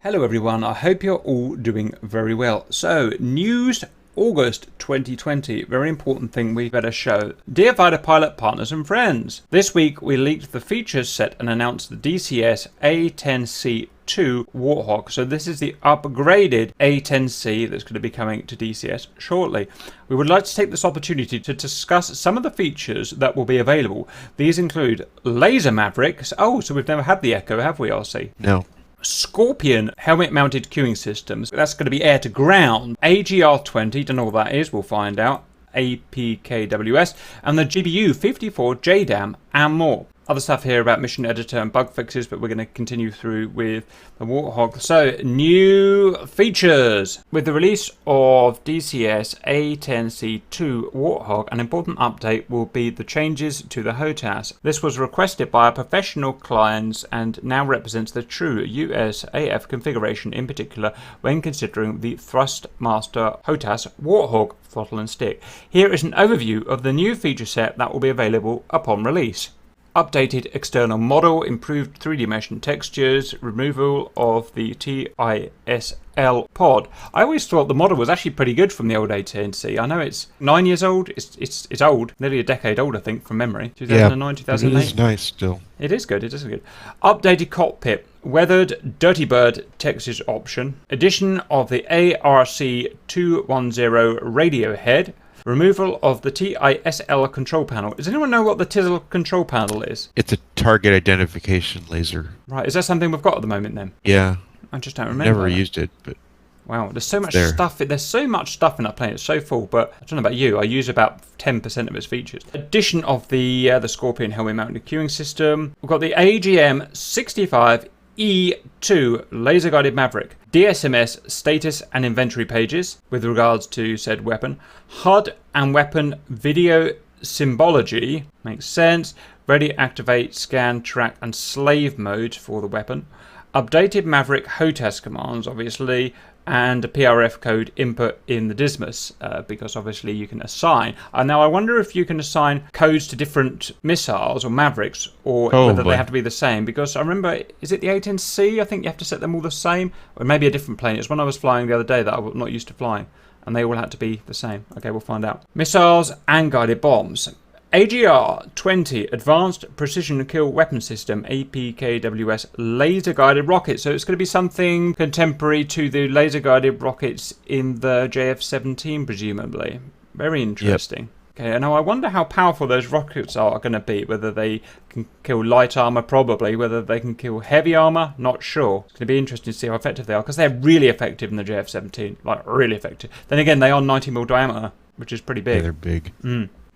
Hello everyone, I hope you're all doing very well. So, news August 2020, very important thing we better show. Dear fighter pilot partners and friends, this week we leaked the features set and announced the DCS A-10C 2 Warthog. So this is the upgraded A-10C that's going to be coming to DCS shortly. We would like to take this opportunity to discuss some of the features that will be available. These include laser Mavericks. Oh, so we've never had the Echo, have we, RC? No. Scorpion helmet-mounted queuing systems. That's going to be air to ground. AGR-20, don't know what that is, we'll find out. APKWS, and the GBU 54 JDAM, and more. Other stuff here about mission editor and bug fixes, but we're going to continue through with the Warthog. So, new features. With the release of DCS A-10C2 Warthog, an important update will be the changes to the HOTAS. This was requested by our professional clients and now represents the true USAF configuration, in particular when considering the Thrustmaster HOTAS Warthog throttle and stick. Here is an overview of the new feature set that will be available upon release. Updated external model, improved 3D mesh and textures, removal of the TISL pod. I always thought the model was actually pretty good from the old A-10C. I know it's 9 years old. It's old, nearly a decade old, I think, from memory. 2009, 2008. It is nice still. It is good. It is good. Updated cockpit, weathered Dirty Bird textures option, addition of the ARC210 radio head. Removal of the TISL control panel. Does anyone know what the TISL control panel is? It's a target identification laser. Right, is that something we've got at the moment then? Yeah. I just don't remember. Never used it, but wow, there's so much stuff. There's so much stuff in that plane. It's so full, but I don't know about you. I use about 10% of its features. Addition of the Scorpion helmet-mounted queuing system. We've got the AGM 65 E2 laser-guided Maverick, DSMS status and inventory pages with regards to said weapon, HUD and weapon video symbology, makes sense, ready, activate, scan, track and slave mode for the weapon, updated Maverick HOTAS commands obviously, and a PRF code input in the Dismas, because obviously you can assign. Now I wonder if you can assign codes to different missiles or Mavericks, or whether they have to be the same, because I remember, is it the A-10C? I think you have to set them all the same, or maybe a different plane. It's when I was flying the other day that I was not used to flying, and they all had to be the same. Okay, we'll find out. Missiles and guided bombs. AGR-20 Advanced Precision Kill Weapon System, APKWS Laser Guided Rocket. So it's going to be something contemporary to the laser guided rockets in the JF-17, presumably. Very interesting. Yep. Okay, and now I wonder how powerful those rockets are going to be. Whether they can kill light armor, probably. Whether they can kill heavy armor, not sure. It's going to be interesting to see how effective they are, because they're really effective in the JF-17. Like, really effective. Then again, they are 90mm diameter, which is pretty big. Yeah, they're big.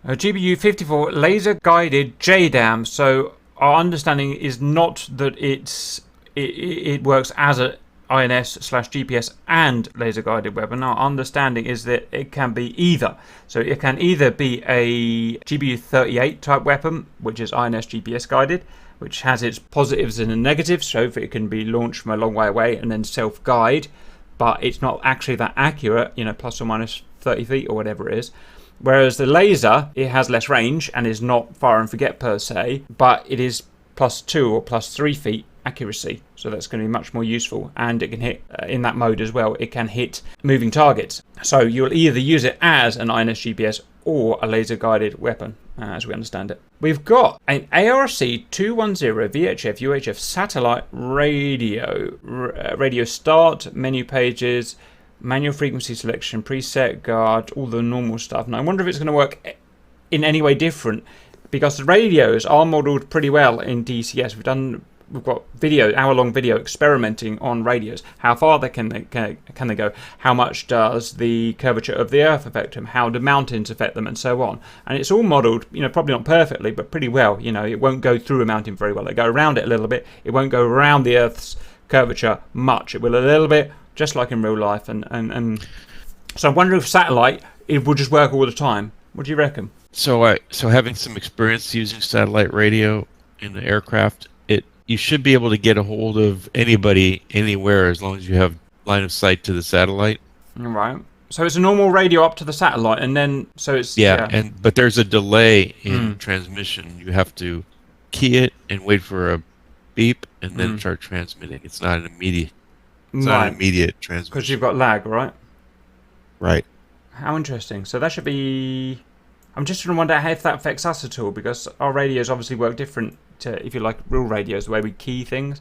GBU 54 laser guided JDAM. So our understanding is not that it works as a INS/GPS and laser guided weapon. Our understanding is that it can be either. So it can either be a GBU 38 type weapon, which is INS GPS guided, which has its positives and negatives. So it can be launched from a long way away and then self guide, but it's not actually that accurate, plus or minus 30 feet or whatever it is. Whereas the laser, it has less range and is not fire and forget per se, but it is +2 or +3 feet accuracy. So that's going to be much more useful. And it can hit, in that mode as well, it can hit moving targets. So you'll either use it as an INS GPS or a laser guided weapon, as we understand it. We've got an ARC210 VHF UHF satellite radio. Radio start, menu pages, manual frequency selection, preset guard, all the normal stuff. And I wonder if it's going to work in any way different, because the radios are modelled pretty well in DCS. We've got video, hour-long video experimenting on radios. How far can they go? How much does the curvature of the Earth affect them? How do mountains affect them, and so on? And it's all modelled, probably not perfectly, but pretty well. It won't go through a mountain very well. It go around it a little bit. It won't go around the Earth's curvature much. It will a little bit, just like in real life, and so I wonder if satellite, it will just work all the time. What do you reckon? So having some experience using satellite radio in the aircraft, you should be able to get a hold of anybody anywhere as long as you have line of sight to the satellite. Right. So it's a normal radio up to the satellite, and then so it's but there's a delay in transmission. You have to key it and wait for a beep and then start transmitting. It's not an immediate It's not Right. an immediate Because transmission. you've got lag, right? Right. How interesting. So that should be... I'm just trying to wonder if that affects us at all, because our radios obviously work different to, if you like, real radios, the way we key things.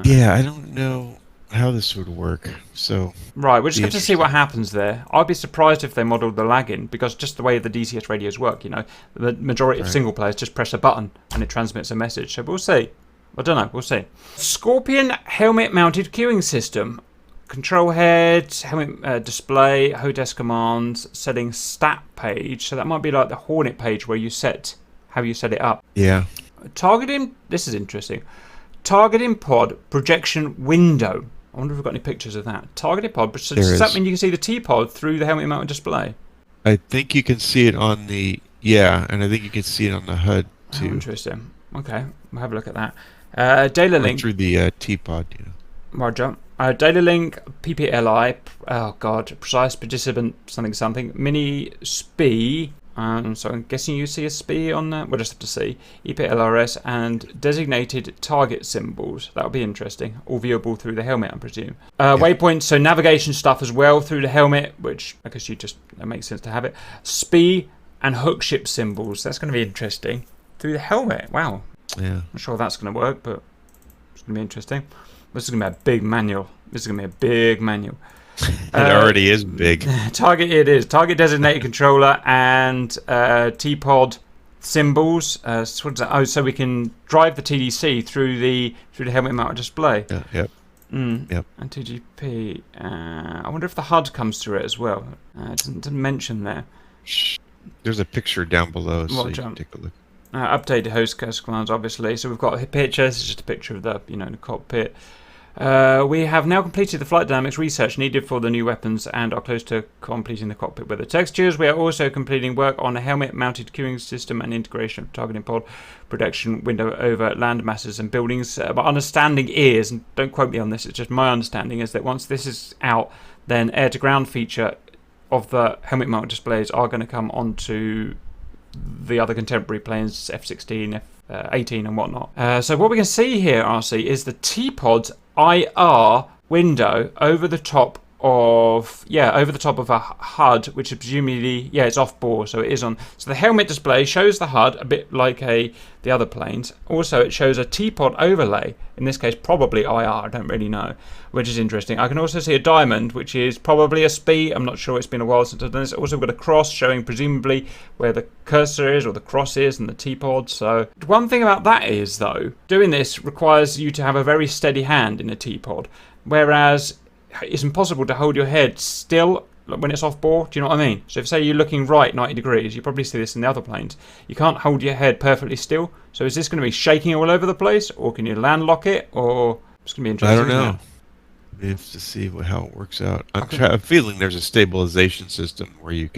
Yeah, I don't know how this would work. So Right, we'll just be have to see what interesting. happens there. I'd be surprised if they modelled the lag in, because just the way the DCS radios work, you know, the majority of Right. single players just press a button and it transmits a message. So we'll see. I don't know, we'll see. Scorpion helmet-mounted queuing system. Control head, helmet display, HOTAS commands, setting stat page. So that might be like the Hornet page where you set how you set it up. Yeah. Targeting, this is interesting. Targeting pod projection window. I wonder if we've got any pictures of that. Targeting pod, so There does that is. mean you can see the T-pod through the helmet mounted display? I think you can see it on the and I think you can see it on the HUD Oh, too. interesting. Okay, we'll have a look at that. Data Or link. through the T-pod. Roger. Data link, PPLI, oh god, precise participant, something, mini SPI, so I'm guessing you see a SPI on that, we'll just have to see, EPLRS, and designated target symbols, that'll be interesting, all viewable through the helmet, I presume. Waypoints, so navigation stuff as well through the helmet, which I guess that makes sense to have it. SPI and hook ship symbols, that's going to be interesting, through the helmet, wow. Yeah. Not sure that's going to work, but it's going to be interesting. This is going to be a big manual. This is going to be a big manual. It already is big. Target, it is. Target designated controller and T-pod symbols. So what is that? Oh, so we can drive the TDC through the helmet mounted display. Yeah, yep. Yep. And TGP. I wonder if the HUD comes through it as well. It doesn't mention there. There's a picture down below, so you can Watch take a look. Updated host commands, obviously. So we've got a picture. This is just a picture of the the cockpit. We have now completed the flight dynamics research needed for the new weapons and are close to completing the cockpit weather textures. We are also completing work on a helmet-mounted queuing system and integration of targeting pod protection window over land masses and buildings. My understanding is, and don't quote me on this, it's just my understanding, is that once this is out, then air-to-ground feature of the helmet-mounted displays are going to come onto the other contemporary planes, F-16, F-18 and whatnot. So what we can see here, RC, is the T-Pod's IR window over the top of a HUD, which is presumably it's off bore, so it is on. So the helmet display shows the HUD a bit like the other planes. Also, it shows a T-pod overlay. In this case, probably IR. I don't really know, which is interesting. I can also see a diamond, which is probably a SPI. I'm not sure. It's been a while since I've done this. Also, got a cross showing presumably where the cursor is or the cross is and the T-pod. So one thing about that is, though, doing this requires you to have a very steady hand in a T-pod, whereas it's impossible to hold your head still when it's off bore. Do you know what I mean? So if say you're looking right 90 degrees, you probably see this in the other planes. You can't hold your head perfectly still. So is this going to be shaking all over the place, or can you land lock it, or it's going to be interesting? I don't know. We have to see how it works out. I'm feeling there's a stabilization system where you're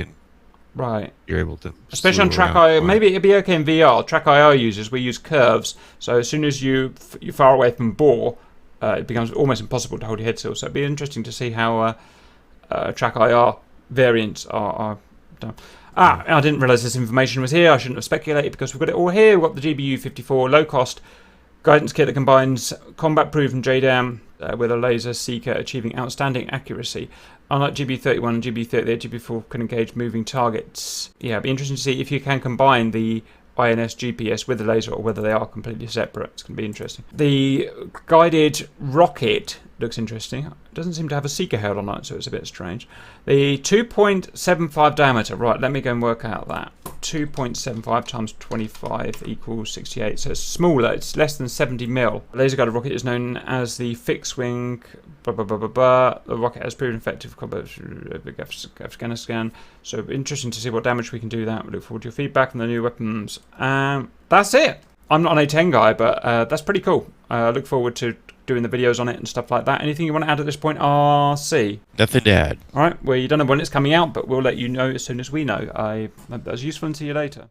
able to, especially on track around. IO. Maybe it'd be okay in VR. Track IO users, we use curves, so as soon as you're far away from bore, it becomes almost impossible to hold your head still. So it'd be interesting to see how track IR variants are done. I didn't realise this information was here. I shouldn't have speculated because we've got it all here. We've got the GBU-54 low-cost guidance kit that combines combat-proven JDAM with a laser seeker achieving outstanding accuracy. Unlike GB31 and GB30, the GB4 can engage moving targets. Yeah, it'd be interesting to see if you can combine the INS GPS with the laser or whether they are completely separate. It's going to be interesting. The guided rocket looks interesting. It doesn't seem to have a seeker head on it, so it's a bit strange. The 2.75 diameter. Right, let me go and work out that. 2.75 times 25 equals 68. So it's smaller. It's less than 70 mil. The laser guided rocket is known as the fixed wing. The rocket has proven effective combat Afghanistan. So interesting to see what damage we can do that. We look forward to your feedback on the new weapons. That's it. I'm not an A-10 guy, but that's pretty cool. I look forward to doing the videos on it and stuff like that. Anything you want to add at this point, RC? Nothing to add. All right. Well, you don't know when it's coming out, but we'll let you know as soon as we know. I hope that was useful and see you later.